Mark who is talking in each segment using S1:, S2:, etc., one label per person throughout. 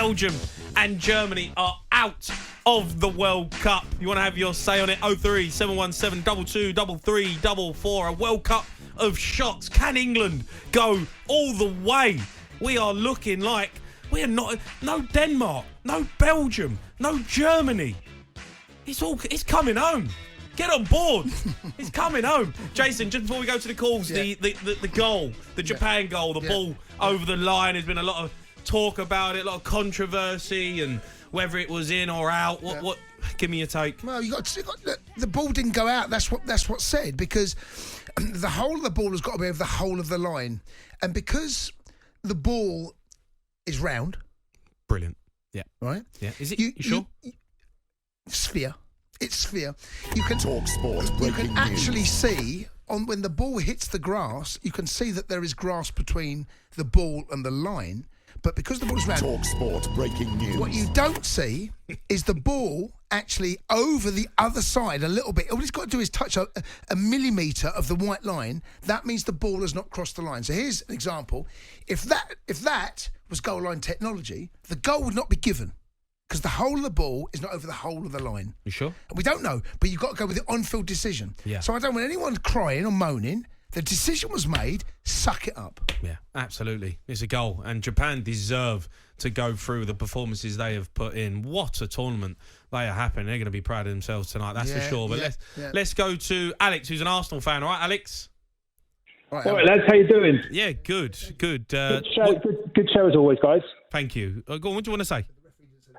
S1: Belgium and Germany are out of the World Cup. You want to have your say on it? 03 717 22 33 44. A World Cup of shots. Can England go all the way? We are looking like we are not. No Denmark, no Belgium, no Germany. It's coming home. Get on board. It's coming home. Jason, just before we go to the calls, the goal, the Japan goal, the ball over the line. There's been a lot of talk about it, a lot of controversy, and whether it was in or out. What? Give me your take.
S2: Well, the ball didn't go out. That's what's said, because the whole of the ball has got to be over the whole of the line, and because the ball is round.
S1: Brilliant. Yeah.
S2: Right.
S1: Yeah. Is it? You sure?
S2: Sphere. It's sphere. You can
S3: talkSPORT.
S2: You can actually see when the ball hits the grass. You can see that there is grass between the ball and the line. But because the ball is round,
S3: talkSPORT breaking news.
S2: What you don't see is the ball actually over the other side a little bit. All it's got to do is touch a millimetre of the white line. That means the ball has not crossed the line. So here's an example. If that was goal line technology, the goal would not be given, because the whole of the ball is not over the whole of the line.
S1: You sure?
S2: And we don't know, but you've got to go with the on-field decision.
S1: Yeah.
S2: So I don't want anyone crying or moaning. The decision was made. Suck it up.
S1: Yeah, absolutely. It's a goal, and Japan deserve to go through the performances they have put in. What a tournament they are having. They're going to be proud of themselves tonight, that's for sure. But let's go to Alex, who's an Arsenal fan. All right, Alex?
S4: All right, lads, how you doing?
S1: Yeah, good.
S4: Good show as always, guys.
S1: Thank you. Go on, what do you want to say?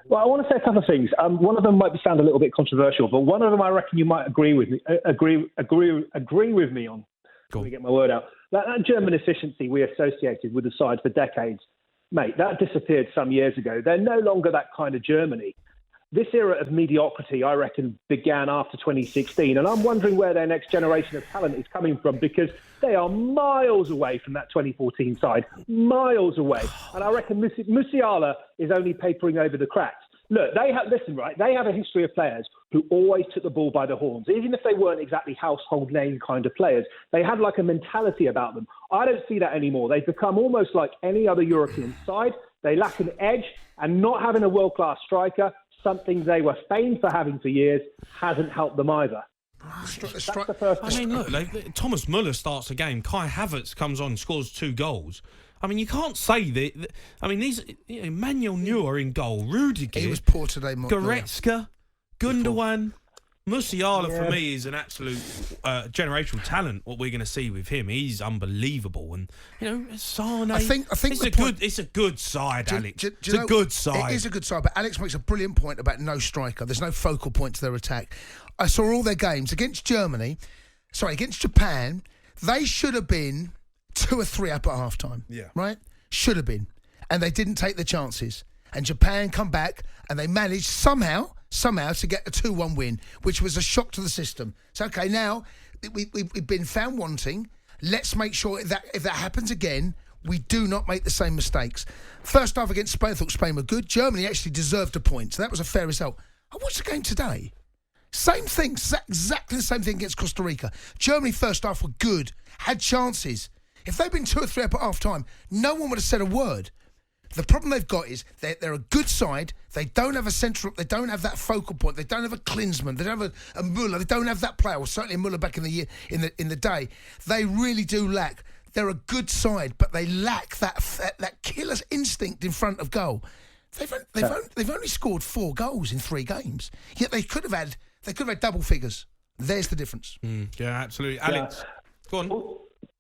S4: Well, I want to say a couple of things. One of them might sound a little bit controversial, but one of them I reckon you might agree with me. Agree with me on. Let me get my word out. That German efficiency we associated with the side for decades, mate, that disappeared some years ago. They're no longer that kind of Germany. This era of mediocrity, I reckon, began after 2016, and I'm wondering where their next generation of talent is coming from, because they are miles away from that 2014 side, miles away. And I reckon Musiala is only papering over the cracks. Look, they have a history of players who always took the ball by the horns, even if they weren't exactly household name kind of players. They had like a mentality about them. I don't see that anymore. They've become almost like any other European side. They lack an edge, and not having a world-class striker, something they were famed for having for years, hasn't helped them either. That's the first
S1: I mean, look, Thomas Muller starts a game. Kai Havertz comes on, scores 2 goals. I mean, you can't say that. I mean, these Manuel Neuer in goal, Rudiger.
S2: He was poor today.
S1: Goretzka, Gundogan, Musiala for me is an absolute generational talent. What we're going to see with him, he's unbelievable. And Sane. I think it's a good side, Alex. It's a good side.
S2: It is a good side, but Alex makes a brilliant point about no striker. There's no focal point to their attack. I saw all their games against Japan. They should have been 2 or 3 up at half time. Yeah. Right? Should have been. And they didn't take the chances. And Japan come back and they managed somehow to get a 2-1 win, which was a shock to the system. So, okay, now we've been found wanting. Let's make sure that if that happens again, we do not make the same mistakes. First half against Spain, I thought Spain were good. Germany actually deserved a point, so that was a fair result. I watched the game today. Same thing, exactly the same thing against Costa Rica. Germany first half were good, had chances. If they'd been 2 or 3 up at half time, no one would have said a word. The problem they've got is they're a good side. They don't have a central. They don't have that focal point. They don't have a Klinsmann. They don't have a Muller. They don't have that player. Well, certainly Muller back in the day. They really do lack. They're a good side, but they lack that killer's instinct in front of goal. They've only scored 4 goals in 3 games. Yet they could have had double figures. There's the difference.
S1: Yeah, absolutely. Alex, go on.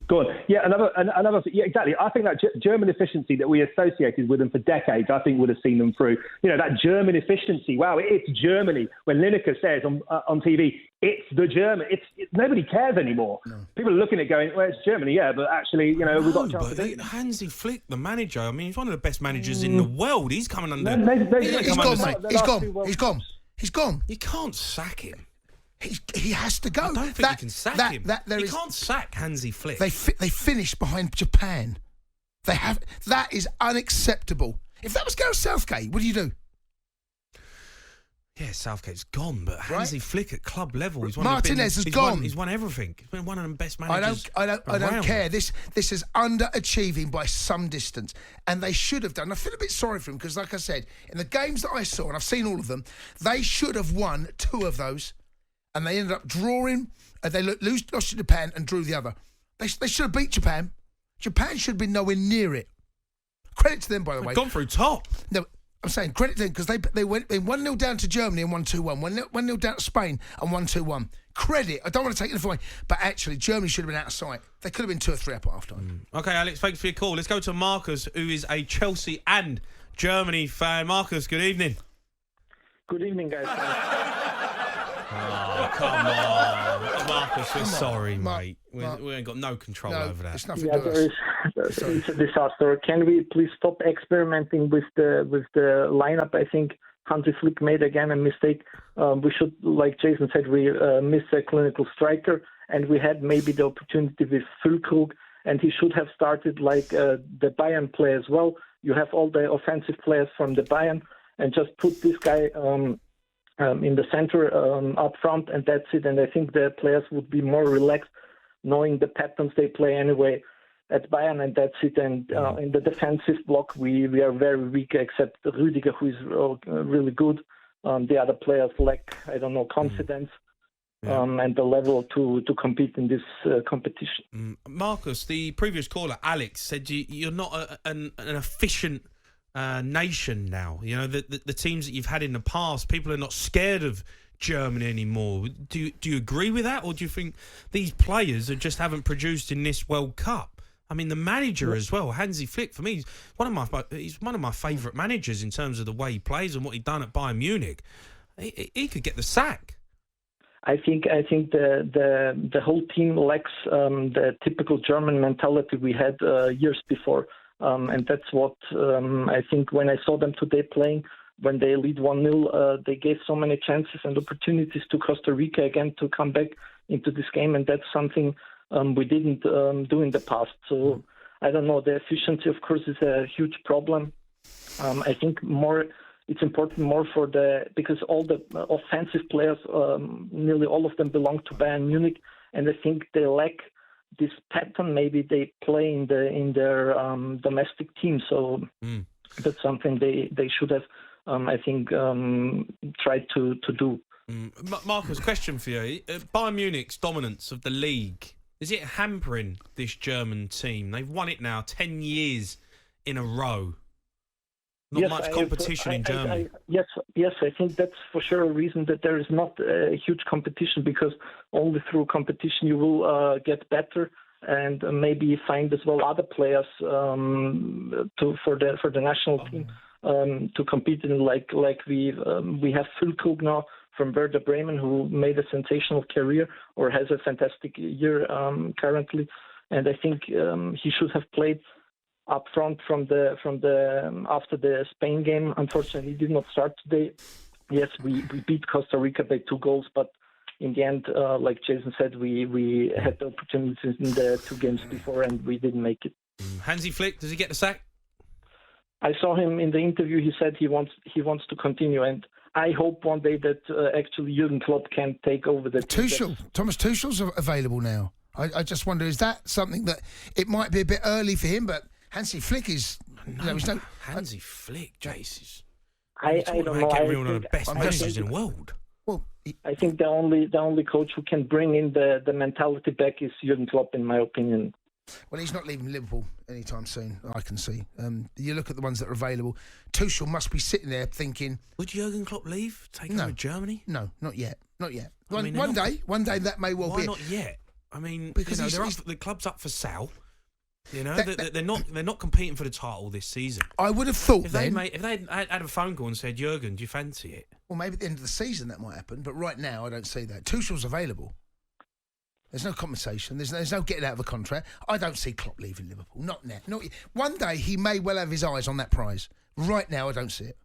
S4: Go on. Yeah, another. Yeah, exactly. I think that German efficiency that we associated with them for decades, I think would have seen them through. That German efficiency. Wow, it's Germany. When Lineker says on TV, it's the German. It's nobody cares anymore. No. People are looking at it going, well, it's Germany, yeah, but actually, we've got a chance to beat them.
S1: Hansi Flick, the manager. I mean, he's one of the best managers in the world. He's coming under.
S2: He's gone, mate. He's gone.
S1: You can't sack him.
S2: He has to go.
S1: I don't think you can sack him. You can't sack Hansi Flick.
S2: They finished behind Japan. That is unacceptable. If that was Gareth Southgate, what do you do?
S1: Yeah, Southgate's gone, but Hansi Flick at club level,
S2: Martinez has gone.
S1: He's won everything. He's been one of the best managers.
S2: I don't care. This is underachieving by some distance, and they should have done. I feel a bit sorry for him because, like I said, in the games that I saw, and I've seen all of them, they should have won 2 of those, and they ended up drawing. They lost to Japan and drew the other. They should have beat Japan. Japan should have been nowhere near it. Credit to them, by the way.
S1: Gone through top.
S2: No. I'm saying credit to them because they went 1-0 down to Germany and 1-2-1. 1-0 down to Spain and 1-2-1. Credit. I don't want to take it away, but actually Germany should have been out of sight. They could have been 2 or 3 up at half time.
S1: Okay, Alex, thanks for your call. Let's go to Marcus, who is a Chelsea and Germany fan. Marcus, good evening.
S5: Good evening, guys.
S1: Oh, come on. Marcus, we're sorry, mate. We ain't got no control over that.
S2: It's nothing
S5: it's a disaster. Can we please stop experimenting with the lineup? I think Hansi Flick made again a mistake. We should, like Jason said, we missed a clinical striker, and we had maybe the opportunity with Füllkrug, and he should have started like the BeIN play as well. You have all the offensive players from the BeIN, and just put this guy in the center up front, and that's it. And I think the players would be more relaxed, knowing the patterns they play anyway at BeIN, and that's it. And in the defensive block, we are very weak, except Rudiger, who is really good. The other players lack, confidence and the level to compete in this competition.
S1: Marcus, the previous caller, Alex, said you're not an efficient nation now. You know, the teams that you've had in the past, people are not scared of Germany anymore. Do you agree with that, or do you think these players haven't produced in this World Cup? I mean, the manager as well, Hansi Flick, for me, he's one of my favourite managers in terms of the way he plays and what he's done at Bayern Munich. He could get the sack.
S5: I think the whole team lacks the typical German mentality we had years before. And that's what I think when I saw them today playing, when they lead 1-0, they gave so many chances and opportunities to Costa Rica again to come back into this game, and that's something we didn't do in the past. So I don't know. The efficiency, of course, is a huge problem. I think it's important more because all the offensive players, nearly all of them belong to Bayern Munich, and I think they lack this pattern. Maybe they play in their domestic team, so that's something they should have, I think, tried to do.
S1: Marcus, question for you: Bayern Munich's dominance of the league, is it hampering this German team? They've won it now 10 years in a row. Not much competition in Germany.
S5: Yes, I think that's for sure a reason that there is not a huge competition, because only through competition you will get better and maybe find as well other players for the national team to compete in. Like we have Füllkrug now from Werder Bremen, who made a sensational career or has a fantastic year currently, and I think he should have played up front from the after the Spain game. Unfortunately, he did not start today. Yes, we beat Costa Rica by 2 goals, but in the end, like Jason said, we had the opportunities in the 2 games before, and we didn't make it.
S1: Hansi Flick, does he get the sack?
S5: I saw him in the interview. He said he wants to continue, and I hope one day that actually Jurgen Klopp can take over the team.
S2: Thomas Tuchel's available now. I just wonder, is that something that it might be a bit early for him, but Hansi Flick is...
S1: Hansi Flick, Jace.
S5: I don't know.
S1: Getting one of the best managers in the world.
S2: Well,
S5: I think the only coach who can bring in the mentality back is Jurgen Klopp, in my opinion.
S2: Well, he's not leaving Liverpool anytime soon, I can see. You look at the ones that are available. Tuchel must be sitting there thinking...
S1: Would Jurgen Klopp leave? Take over Germany?
S2: No, not yet. Not yet. One day that may well be...
S1: Why not yet? I mean, because the club's up for sale. You know, they're not competing for the title this season.
S2: I would have thought
S1: if they had a phone call and said, Jurgen, do you fancy it?
S2: Well, maybe at the end of the season that might happen, but right now I don't see that. Tuchel's available. There's no compensation. There's no getting out of a contract. I don't see Klopp leaving Liverpool. Not now. Not yet. One day he may well have his eyes on that prize. Right now I don't see it.